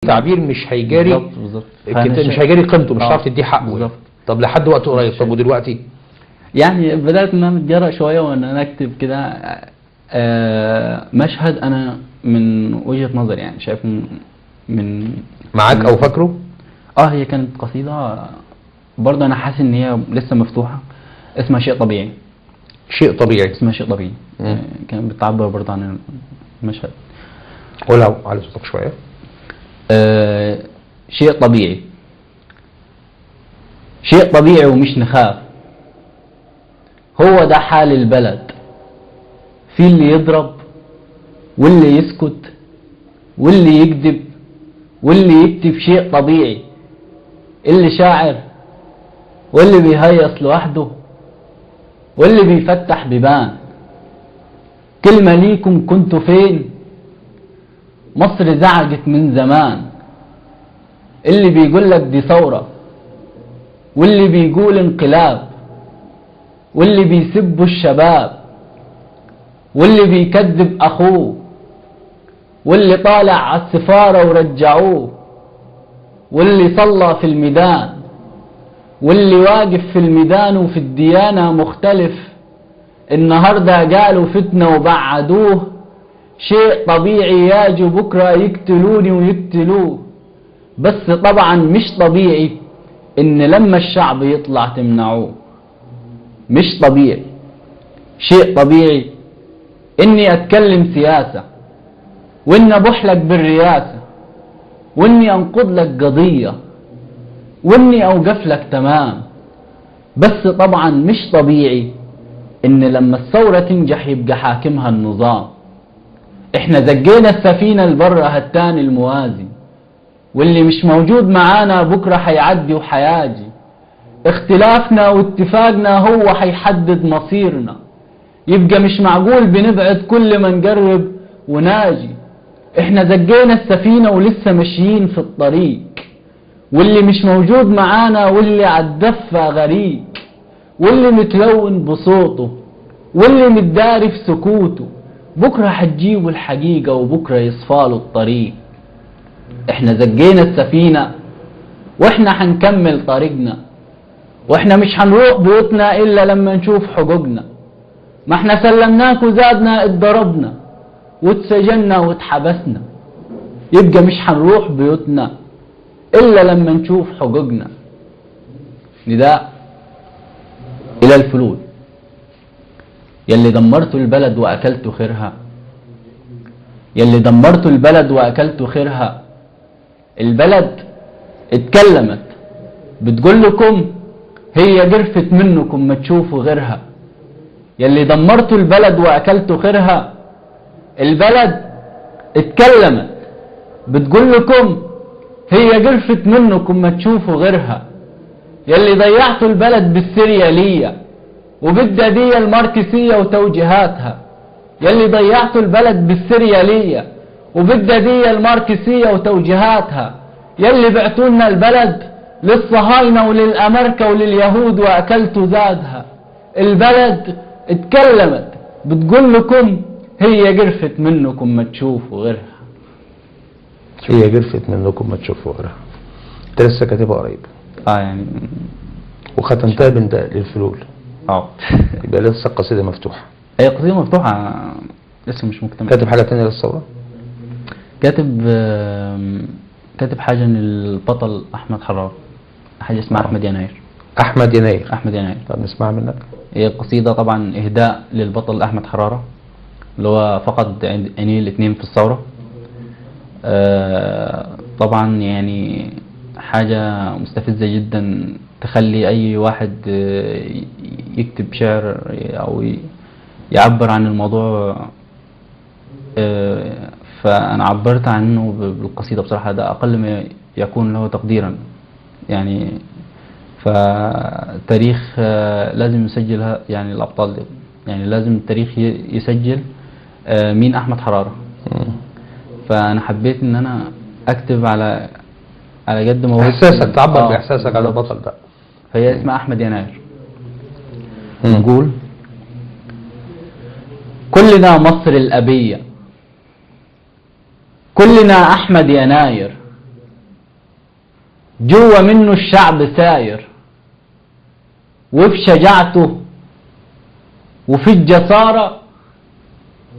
تعبير مش هيجاري بالظبط مش هيجاري قيمته، مش هتعرف تديه حقه بالظبط. طب لحد وقت قريب، طب ودلوقتي؟ يعني بدأت ان انا اتجرأ شوية وان انا اكتب كده مشهد انا من وجهة نظري يعني شايف من معاك او فاكره؟ هي كانت قصيدة برضه انا حاسس ان هي لسه مفتوحة، اسمها شيء طبيعي. شيء طبيعي، اسمها شيء طبيعي. كانت بتعبر برضه عن المشهد. قولها على صوتك شوية. شيء طبيعي، شيء طبيعي ومش نخاف، هو ده حال البلد، في اللي يضرب واللي يسكت واللي يكذب واللي يكتب شيء طبيعي، اللي شاعر واللي بيهيص لوحده واللي بيفتح بيبان. كلمة ليكم كنتوا فين؟ مصر زعجت من زمان. اللي بيقول لك دي ثورة واللي بيقول انقلاب واللي بيسبوا الشباب واللي بيكذب أخوه واللي طالع على السفارة ورجعوه واللي صلى في الميدان واللي واقف في الميدان وفي الديانة مختلف، النهاردة قالوا فتنة وبعدوه. شيء طبيعي ياجوا بكرة يقتلوني ويقتلوه، بس طبعا مش طبيعي ان لما الشعب يطلع تمنعوه. مش طبيعي. شيء طبيعي اني اتكلم سياسة واني ابوحلك بالرياسة واني انقض لك قضية واني اوقف لك تمام، بس طبعا مش طبيعي ان لما الثورة تنجح يبقى حاكمها النظام. احنا زقينا السفينة لبرها التاني الموازي، واللي مش موجود معانا بكرة حيعدي وحياجي. اختلافنا واتفاقنا هو حيحدد مصيرنا، يبقى مش معقول بنبعد كل ما نقرب وناجي. احنا زقينا السفينة ولسه ماشيين في الطريق، واللي مش موجود معانا واللي عالدفة غريق، واللي متلون بصوته واللي متداري في سكوته، بكرة حتجيبوا الحقيقة وبكرة يصفالوا الطريق. احنا زقينا السفينة واحنا حنكمل طريقنا، واحنا مش حنروح بيوتنا الا لما نشوف حقوقنا. ما احنا سلمناك وزادنا اتضربنا واتسجننا واتحبسنا، يبقى مش حنروح بيوتنا الا لما نشوف حقوقنا. نداء الى الفلول يلي دمرتوا البلد واكلتوا خيرها، يلي دمرتوا البلد واكلتوا خيرها. البلد اتكلمت بتقول لكم هي قرفت منكم ما تشوفوا غيرها. يلي دمرتوا البلد واكلتوا خيرها، البلد اتكلمت بتقول لكم هي قرفت منكم ما تشوفوا غيرها. يلي ضيعتوا البلد بالسريالية وبدها دي الماركسية وتوجيهاتها، يلي ضيعتوا البلد بالسريالية وبدها دي الماركسية وتوجيهاتها، يلي بعتولنا البلد للصهاينة وللأمريكا ولليهود وأكلتوا زادها. البلد اتكلمت بتقول لكم هي قرفت منكم ما تشوفوا غيرها. هي قرفت منكم ما تشوفوا غيرها. انت لسه كاتبها قريب؟ يعني وختمتها بنت للفلول. يبقى لسه القصيدة مفتوحة. هي قصيدة مفتوحة لسه مش مكتملة. كاتب حاجة تانية للثورة؟ كاتب حاجة للبطل أحمد حرارة، حاجة اسمها أحمد يناير. أحمد يناير. أحمد يناير. طب نسمعها منك. هي قصيدة طبعا إهداء للبطل أحمد حرارة اللي هو فقد عينيه الاتنين في الثورة. طبعا يعني حاجة مستفزة جدا تخلي أي واحد يكتب شعر أو يعبر عن الموضوع. فأنا عبرت عنه بالقصيدة بصراحة، ده أقل ما يكون له تقديرا يعني. فتاريخ لازم يسجل يعني الأبطال دي، يعني لازم التاريخ يسجل مين أحمد حرارة. فأنا حبيت إن أنا أكتب على قد ما هو إحساسك، تعبر بإحساسك على البطل ده. فهي اسمها أحمد يناير. نقول كلنا مصر الأبية، كلنا أحمد يناير، جوا منه الشعب ساير، وفي شجاعته وفي الجسارة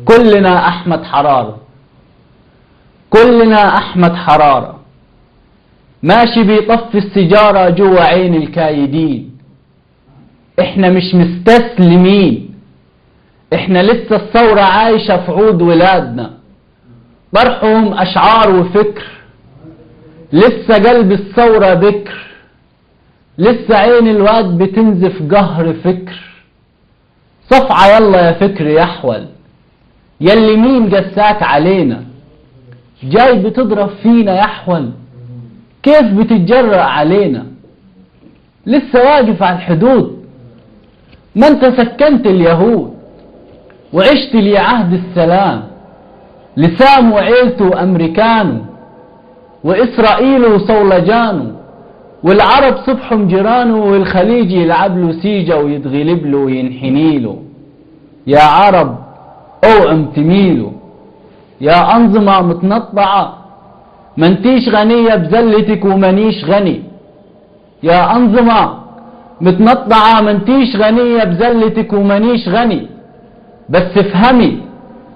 كلنا أحمد حرارة، كلنا أحمد حرارة، ماشي بيطفي السيجارة جوا عين الكايدين. احنا مش مستسلمين، احنا لسه الثورة عايشة في عود ولادنا، طرحهم أشعار وفكر، لسه قلب الثورة بكر، لسه عين الواد بتنزف قهر فكر. صفعة يلا يا فكر يحول، يلي مين قساك علينا، جاي بتضرب فينا يحول، كيف بتتجرأ علينا، لسه واقف على الحدود، ما انت سكنت اليهود وعشت لي عهد السلام، لسام وعيلته وامريكانه واسرائيل وصولجانه، والعرب صبحهم جيرانه، والخليج يلعب له سيجا ويتغلب له وينحني له. يا عرب اوعم تميلوا، يا أنظمة متنطعة ما انتيش غنية بزلتك ومانيش غني، يا أنظمة متنطعة ما انتيش غنية بزلتك ومانيش غني، بس افهمي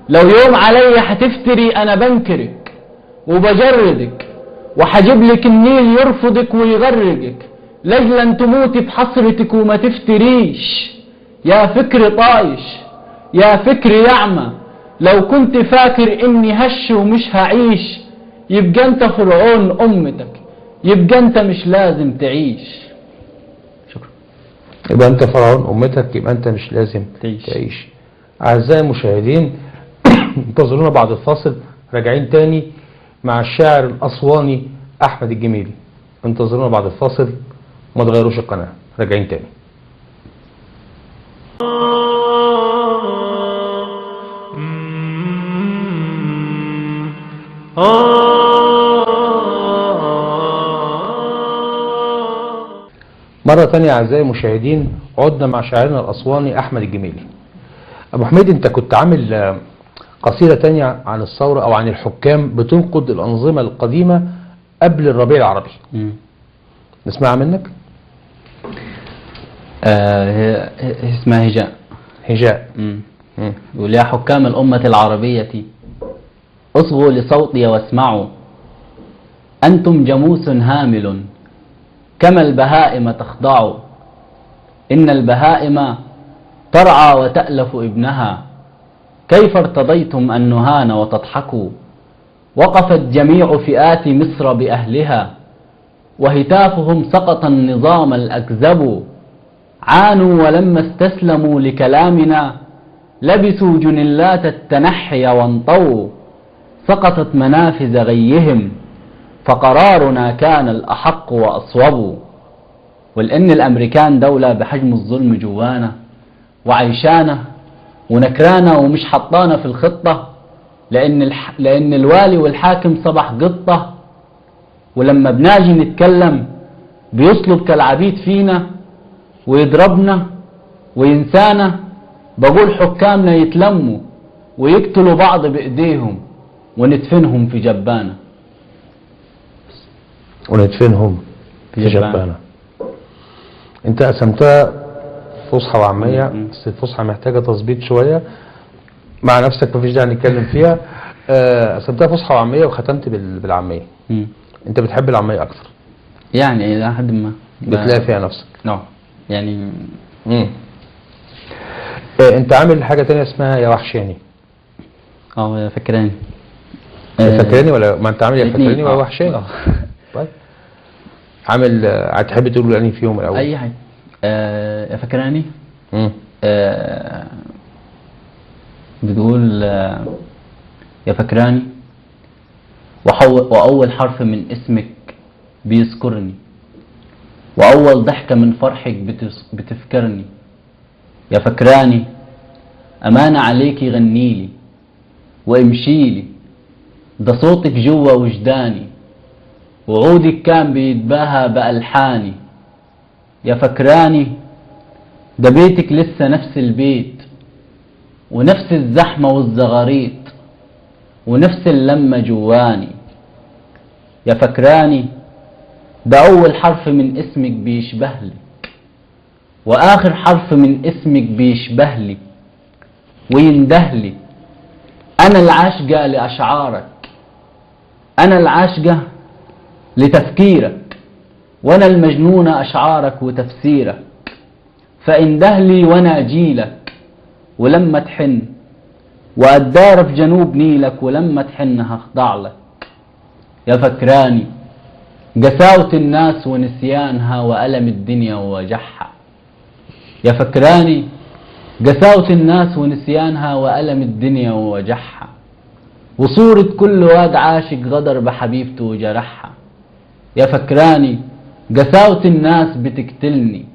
لو يوم علي هتفتري أنا بنكرك وبجردك، وحجيب لك النيل يرفضك ويغرقك لجلا تموتي بحسرتك وما تفتريش. يا فكر طايش، يا فكر يعمى، لو كنت فاكر اني هش ومش هعيش، يبقى انت فرعون امتك، يبقى انت مش لازم تعيش. شكرا. يبقى انت فرعون امتك، يبقى انت مش لازم تعيش. اعزائي المشاهدين انتظرونا بعد الفاصل، راجعين تاني مع الشاعر الاسواني احمد الجميلي. انتظرونا بعد الفاصل، ما تغيروش القناة، راجعين تاني. مرة تانية أعزائي المشاهدين، عدنا مع شاعرنا الأسواني أحمد الجميلي. أبو حميد، أنت كنت عامل قصيدة تانية عن الثورة أو عن الحكام بتنقد الأنظمة القديمة قبل الربيع العربي. نسمعها منك؟ هي اسمها هجاء. هجاء. يقول: يا حكام الأمة العربية اصغوا لصوتي واسمعوا، أنتم جموس هامل كما البهائم تخضع، إن البهائم ترعى وتألف ابنها، كيف ارتضيتم أن نهان وتضحكوا، وقفت جميع فئات مصر بأهلها، وهتافهم سقط النظام الأكذب، عانوا ولما استسلموا لكلامنا، لبسوا جنلات التنحي وانطوا، سقطت منافذ غيهم، فقرارنا كان الأحق وأصوب. ولأن الأمريكان دولة بحجم الظلم جوانا وعيشانا ونكرانا ومش حطانا في الخطة، لأن الوالي والحاكم صبح قطة، ولما بناجي نتكلم بيصلب كالعبيد فينا ويضربنا وينسانا. بقول حكامنا يتلموا ويقتلوا بعض بإيديهم وندفنهم في جبانة. وندفنهم في جبانة. انت قسمتها فصحى وعامية، بس الفصحى محتاجة تظبيط شوية مع نفسك، مفيش داعي نتكلم فيها. قسمتها فصحى وعامية وختمت بالعامية. انت بتحب العامية اكثر يعني الى حد ما بتلاقي فيها نفسك؟ نعم يعني. انت عامل حاجة تانية اسمها يا وحشاني. يا فكراني. يا فكراني ولا ما انت عامل يا فكراني ويا وحشاني؟ طيب عامل، هتحب تقول انهي فيهم الاول؟ اي حاجة. يا فكراني. بتقول يا فكراني، وأول حرف من اسمك بيذكرني، وأول ضحكة من فرحك بتفكرني. يا فكراني أمانة عليكي غنيلي وامشيلي، ده صوتك جوا وجداني، وعودك كان بيتباهى بألحاني. يا فكراني ده بيتك لسه نفس البيت، ونفس الزحمة والزغاريط، ونفس اللمة جواني. يا فكراني ده أول حرف من اسمك بيشبهلي، وآخر حرف من اسمك بيشبهلي ويندهلي. أنا العاشقة لأشعارك، أنا العاشقة لتفكيرك، وأنا المجنونة أشعارك وتفسيرك. فاندهلي وأنا أجيلك ولما تحن، وأدار في جنوب نيلك ولما تحن هخضع لك. يا فكراني قساوة الناس ونسيانها وألم الدنيا ووجعها. يا فكراني قساوة الناس ونسيانها وألم الدنيا ووجعها، وصورة كل واد عاشق غدر بحبيبته وجرحها. يا فكراني قساوة الناس بتقتلني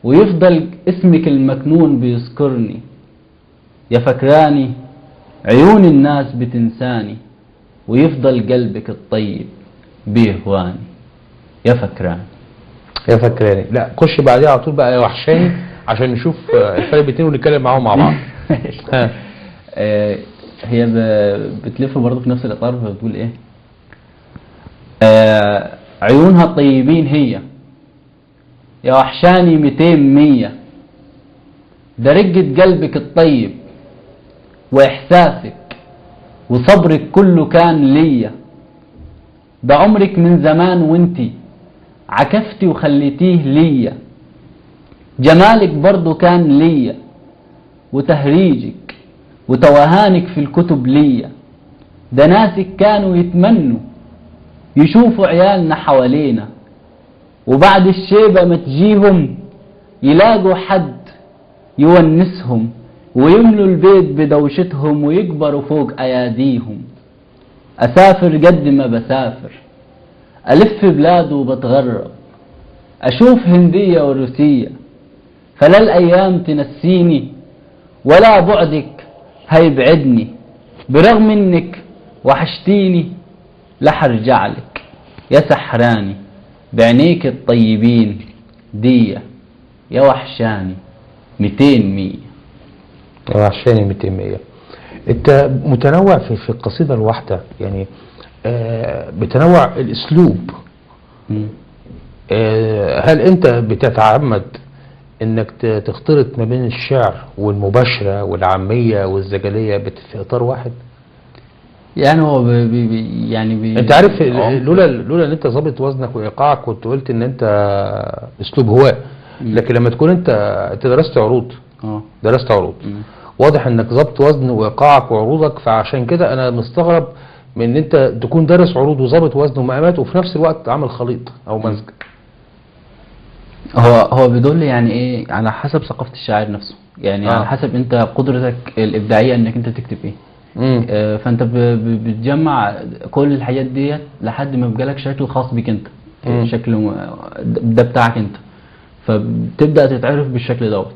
ويفضل اسمك المكنون بيذكرني. يا فكراني عيون الناس بتنساني ويفضل قلبك الطيب بيهواني. يا فكراني. يا فكراني. لا خش بعديها على طول بقى يا وحشاني عشان نشوف الفرق بين الاثنين ونتكلم معاهم مع بعض. ها. هي بتلف برضه في نفس الاطار، فبتقول ايه؟ عيونها الطيبين هي يا وحشاني 200 100، ده رقة قلبك الطيب واحساسك وصبرك كله كان ليا. ده عمرك من زمان وانتي عكفتي وخليتيه ليا. جمالك برضو كان ليا وتهريجك وتوهانك في الكتب ليا. ده ناسك كانوا يتمنوا يشوفوا عيالنا حوالينا، وبعد الشيبة ما تجيهم يلاقوا حد يونسهم ويملوا البيت بدوشتهم ويكبروا فوق أياديهم. أسافر قد ما بسافر، ألف بلاد وبتغرب، أشوف هندية وروسية، فلا الأيام تنسيني ولا بعدك هيبعدني. برغم إنك وحشتيني لحرجع لك يا سحراني بعينيك الطيبين دية. يا وحشاني 200 100. يا وحشاني 200 100. انت متنوع في القصيدة الواحدة، يعني بتنوع الاسلوب. هل انت بتتعمد انك تختلط ما بين الشعر والمباشرة والعامية والزجلية في اطار واحد؟ يعني هو انت عارف لولا ان انت ظابط وزنك وايقاعك كنت قلت ان انت اسلوب هواء، لكن لما تكون انت درست عروض، درست عروض، واضح انك ظابط وزن وايقاعك وعروضك، فعشان كده انا مستغرب من ان انت تكون دارس عروض وظابط وزن ومقامات وفي نفس الوقت عامل خليط او مزج. هو بيدل يعني ايه على حسب ثقافة الشاعر نفسه، يعني على حسب انت قدرتك الابداعية انك انت تكتب ايه. فانت بتجمع كل الحاجات ديت لحد ما يبقى لك شكل خاص بك انت، شكل ده بتاعك انت، فبتبدأ تتعرف بالشكل دوت.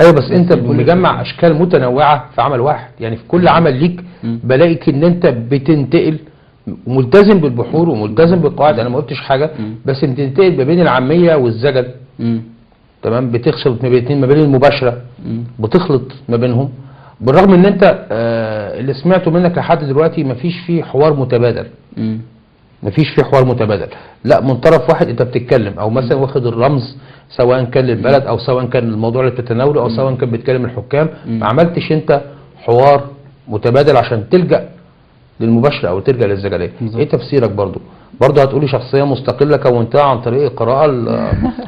ايوه بس انت مجمع اشكال متنوعة في عمل واحد، يعني في كل عمل ليك بلاقيك ان انت بتنتقل ملتزم بالبحور وملتزم بالقواعد. انا ما قلتش حاجة، بس بتنتقل ما بين العامية والزجل. تمام، بتخلط ما بين الاثنين، ما بين المباشرة بتخلط ما بينهم، بالرغم ان انت اللي سمعته منك لحد دلوقتي مفيش فيه حوار متبادل. مفيش فيه حوار متبادل، لا من طرف واحد انت بتتكلم، او مثلا واخد الرمز سواء كان للبلد او سواء كان الموضوع اللي بتتناوله او سواء كان بيتكلم الحكام. ما عملتش انت حوار متبادل عشان تلجأ للمباشرة او تلجأ للزجلية. ايه تفسيرك؟ برضه هتقولي شخصية مستقلة كونتها عن طريق القراءة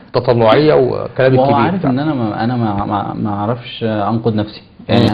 التطلعية وكلام الكبير. هو عارف ان انا ما اعرفش انقد نفسي يعني.